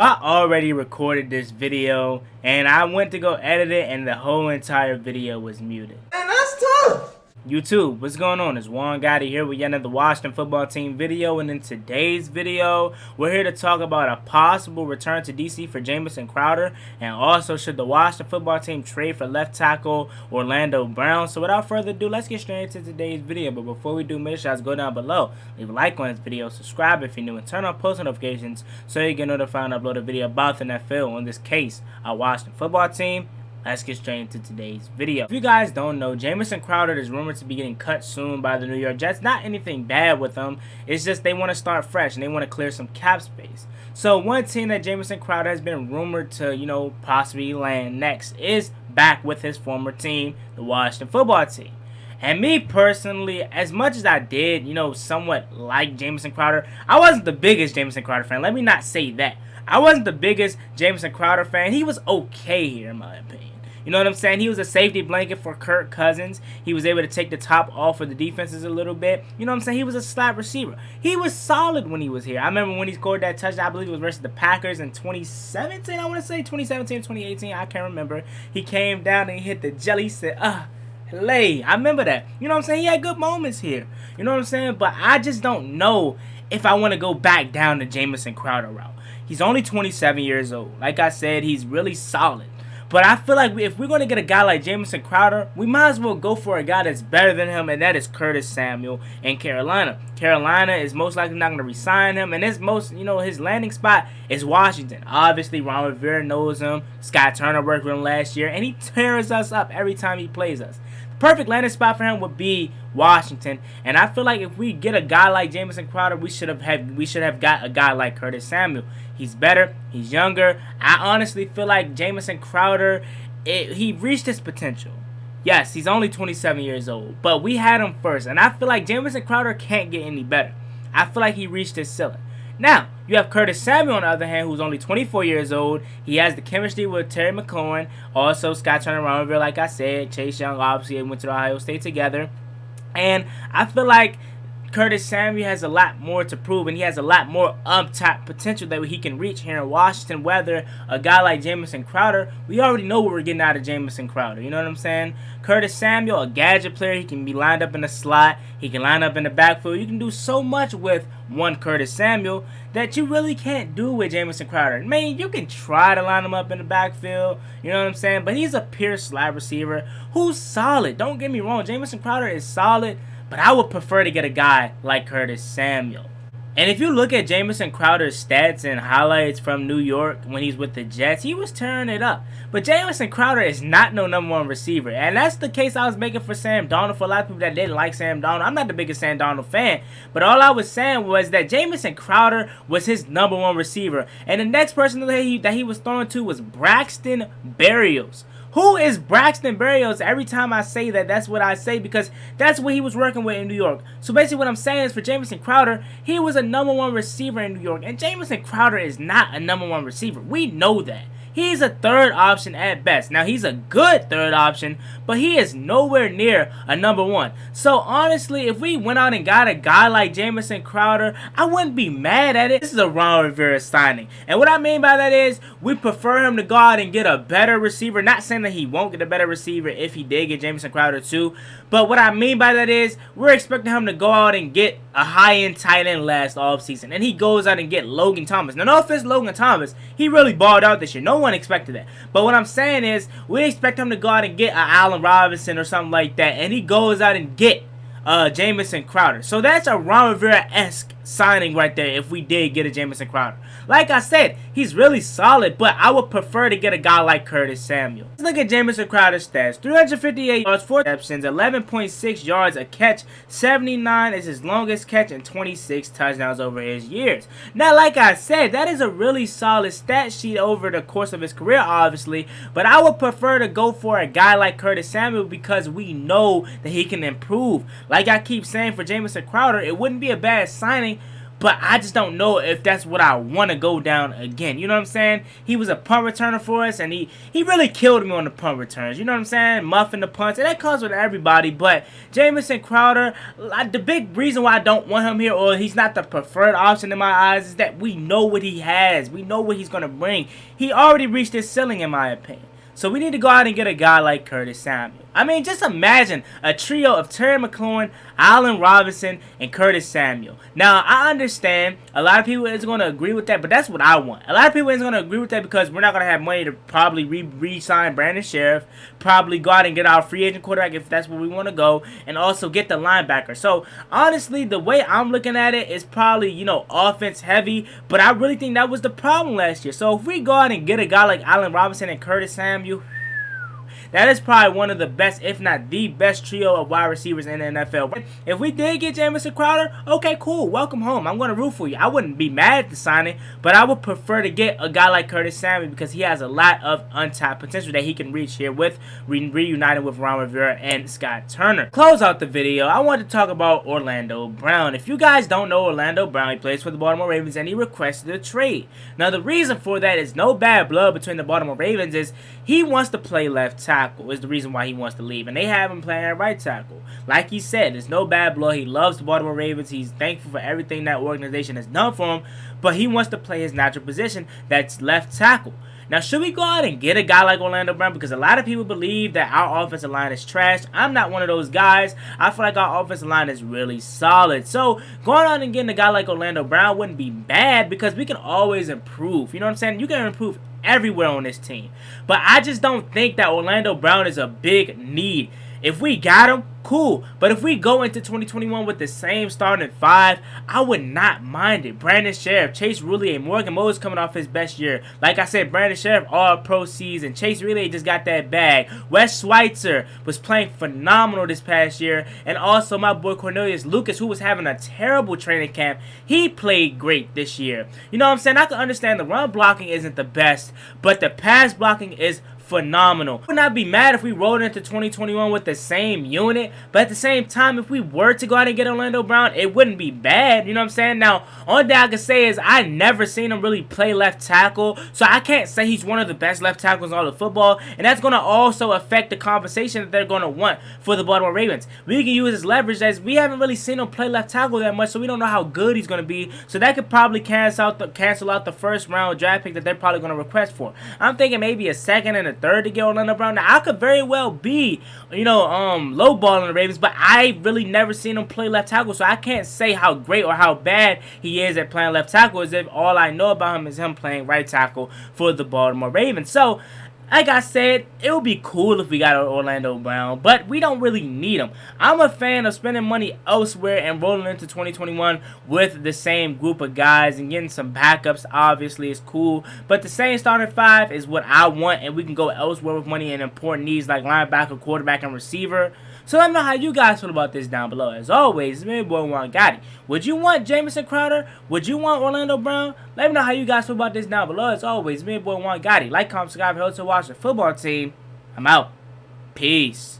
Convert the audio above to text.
I already recorded this video and I went to go edit it and the whole entire video was muted. And that's tough. YouTube, what's going on? It's Juan Gotti here with yet another Washington football team video, and in today's video, we're here to talk about a possible return to DC for Jamison Crowder, and also should the Washington football team trade for left tackle Orlando Brown. So without further ado, let's get straight into today's video. But before we do, make sure you go down below, leave a like on this video, subscribe if you're new, and turn on post notifications so you get notified when I upload a video about the NFL, in this case, our Washington football team. Let's get straight into today's video. If you guys don't know, Jamison Crowder is rumored to be getting cut soon by the New York Jets. Not anything bad with them. It's just they want to start fresh and they want to clear some cap space. So one team that Jamison Crowder has been rumored to, possibly land next is back with his former team, the Washington football team. And me personally, as much as I did, somewhat like Jamison Crowder, I wasn't the biggest Jamison Crowder fan. Let me not say that. I wasn't the biggest Jamison Crowder fan. He was okay here, in my opinion. You know what I'm saying? He was a safety blanket for Kirk Cousins. He was able to take the top off of the defenses a little bit. You know what I'm saying? He was a slot receiver. He was solid when he was here. I remember when he scored that touchdown, I believe it was versus the Packers in 2017, I want to say. 2017, 2018, I can't remember. He came down and he hit the jelly. He said, Lay. I remember that. You know what I'm saying? He had good moments here. You know what I'm saying? But I just don't know if I want to go back down the Jamison Crowder route. He's only 27 years old. Like I said, he's really solid. But I feel like if we're going to get a guy like Jamison Crowder, we might as well go for a guy that's better than him, and that is Curtis Samuel in Carolina. Carolina is most likely not going to re-sign him, and his landing spot is Washington. Obviously, Ron Rivera knows him. Scott Turner worked with him last year, and he tears us up every time he plays us. Perfect landing spot for him would be Washington, and I feel like if we get a guy like Jamison Crowder, we should have got a guy like Curtis Samuel. He's better, he's younger. I honestly feel like Jamison Crowder, he reached his potential. Yes, he's only 27 years old, but we had him first, and I feel like Jamison Crowder can't get any better. I feel like he reached his ceiling. Now, you have Curtis Samuel, on the other hand, who's only 24 years old. He has the chemistry with Terry McLaurin. Also, Scott Turner, Ron Rivera, like I said. Chase Young, obviously, went to Ohio State together. And I feel like Curtis Samuel has a lot more to prove, and he has a lot more up-top potential that he can reach here in Washington. Whether a guy like Jamison Crowder, we already know what we're getting out of Jamison Crowder. You know what I'm saying? Curtis Samuel, a gadget player. He can be lined up in the slot. He can line up in the backfield. You can do so much with one Curtis Samuel that you really can't do with Jamison Crowder. I mean, you can try to line him up in the backfield. You know what I'm saying? But he's a pure slot receiver who's solid. Don't get me wrong. Jamison Crowder is solid. But I would prefer to get a guy like Curtis Samuel. And if you look at Jamison Crowder's stats and highlights from New York when he's with the Jets, he was tearing it up. But Jamison Crowder is not no #1 receiver. And that's the case I was making for Sam Darnold. For a lot of people that didn't like Sam Darnold, I'm not the biggest Sam Darnold fan. But all I was saying was that Jamison Crowder was his #1 receiver. And the next person that he was throwing to was Braxton Berrios. Who is Braxton Berrios? Every time I say that, that's what I say, because that's what he was working with in New York. So basically what I'm saying is, for Jamison Crowder, he was a #1 receiver in New York. And Jamison Crowder is not a #1 receiver. We know that. He's a third option at best. Now, he's a good third option, but he is nowhere near a #1. So, honestly, if we went out and got a guy like Jamison Crowder, I wouldn't be mad at it. This is a Ron Rivera signing. And what I mean by that is, we prefer him to go out and get a better receiver. Not saying that he won't get a better receiver if he did get Jamison Crowder too. But what I mean by that is, we're expecting him to go out and get a high-end tight end last offseason. And he goes out and get Logan Thomas. Now, no offense, Logan Thomas. He really balled out this year. No one expected that. But what I'm saying is, we expect him to go out and get an Allen Robinson or something like that. And he goes out and get Jamison Crowder. So that's a Ron Rivera-esque signing right there if we did get a Jamison Crowder. Like I said, he's really solid, but I would prefer to get a guy like Curtis Samuel. Let's look at Jamison Crowder's stats. 358 yards, 4 receptions, 11.6 yards a catch, 79 is his longest catch, and 26 touchdowns over his years. Now, like I said, that is a really solid stat sheet over the course of his career, obviously, but I would prefer to go for a guy like Curtis Samuel because we know that he can improve. Like I keep saying, for Jamison Crowder, it wouldn't be a bad signing but I just don't know if that's what I want to go down again. You know what I'm saying? He was a punt returner for us, and he really killed me on the punt returns. You know what I'm saying? Muffing the punts, and that comes with everybody. But Jamison Crowder, the big reason why I don't want him here, or he's not the preferred option in my eyes, is that we know what he has. We know what he's going to bring. He already reached his ceiling, in my opinion. So we need to go out and get a guy like Curtis Samuel. I mean, just imagine a trio of Terry McLaurin, Allen Robinson, and Curtis Samuel. Now, I understand a lot of people isn't going to agree with that, but that's what I want. A lot of people isn't going to agree with that because we're not going to have money to probably re-sign Brandon Sheriff, probably go out and get our free agent quarterback if that's where we want to go, and also get the linebacker. So, honestly, the way I'm looking at it is probably, you know, offense heavy, but I really think that was the problem last year. So, if we go out and get a guy like Allen Robinson and Curtis Samuel, that is probably one of the best, if not the best trio of wide receivers in the NFL. If we did get Jamison Crowder, okay, cool. Welcome home. I'm going to root for you. I wouldn't be mad at the signing, but I would prefer to get a guy like Curtis Samuel because he has a lot of untapped potential that he can reach here with reuniting with Ron Rivera and Scott Turner. Close out the video, I want to talk about Orlando Brown. If you guys don't know Orlando Brown, he plays for the Baltimore Ravens and he requested a trade. Now, the reason for that is no bad blood between the Baltimore Ravens. Is he wants to play left tackle is the reason why he wants to leave, and they have him playing at right tackle. Like he said, there's no bad blood. He loves the Baltimore Ravens. He's thankful for everything that organization has done for him, but he wants to play his natural position, that's left tackle. Now, should we go out and get a guy like Orlando Brown? Because a lot of people believe that our offensive line is trash. I'm not one of those guys. I feel like our offensive line is really solid. So, going out and getting a guy like Orlando Brown wouldn't be bad because we can always improve. You know what I'm saying? You can improve everywhere on this team. But I just don't think that Orlando Brown is a big need. If we got him, cool. But if we go into 2021 with the same starting five, I would not mind it. Brandon Sheriff, Chase Roullier, Morgan Moses coming off his best year. Like I said, Brandon Sheriff, all-pro season. Chase Roullier just got that bag. Wes Schweitzer was playing phenomenal this past year. And also my boy Cornelius Lucas, who was having a terrible training camp. He played great this year. You know what I'm saying? I can understand the run blocking isn't the best, but the pass blocking is phenomenal. I would not be mad if we rolled into 2021 with the same unit, but at the same time, if we were to go out and get Orlando Brown, it wouldn't be bad. You know what I'm saying? Now, only thing I can say is I never seen him really play left tackle, so I can't say he's one of the best left tackles in all of football, and that's going to also affect the compensation that they're going to want for the Baltimore Ravens. We can use his leverage as we haven't really seen him play left tackle that much, so we don't know how good he's going to be, so that could probably cancel out the first round draft pick that they're probably going to request for. I'm thinking maybe a second and a third to get Orlando Brown. Now, I could very well be, you know, lowballing the Ravens, but I really never seen him play left tackle, so I can't say how great or how bad he is at playing left tackle, as if all I know about him is him playing right tackle for the Baltimore Ravens. So, like I said, it would be cool if we got Orlando Brown, but we don't really need him. I'm a fan of spending money elsewhere and rolling into 2021 with the same group of guys and getting some backups. Obviously, is cool, but the same starting five is what I want, and we can go elsewhere with money and important needs like linebacker, quarterback, and receiver. So let me know how you guys feel about this down below. As always, it's me, boy Juan Gotti. Would you want Jamison Crowder? Would you want Orlando Brown? Let me know how you guys feel about this down below. As always, it's me, boy Juan Gotti. Like, comment, subscribe, help to watch the football team. I'm out. Peace.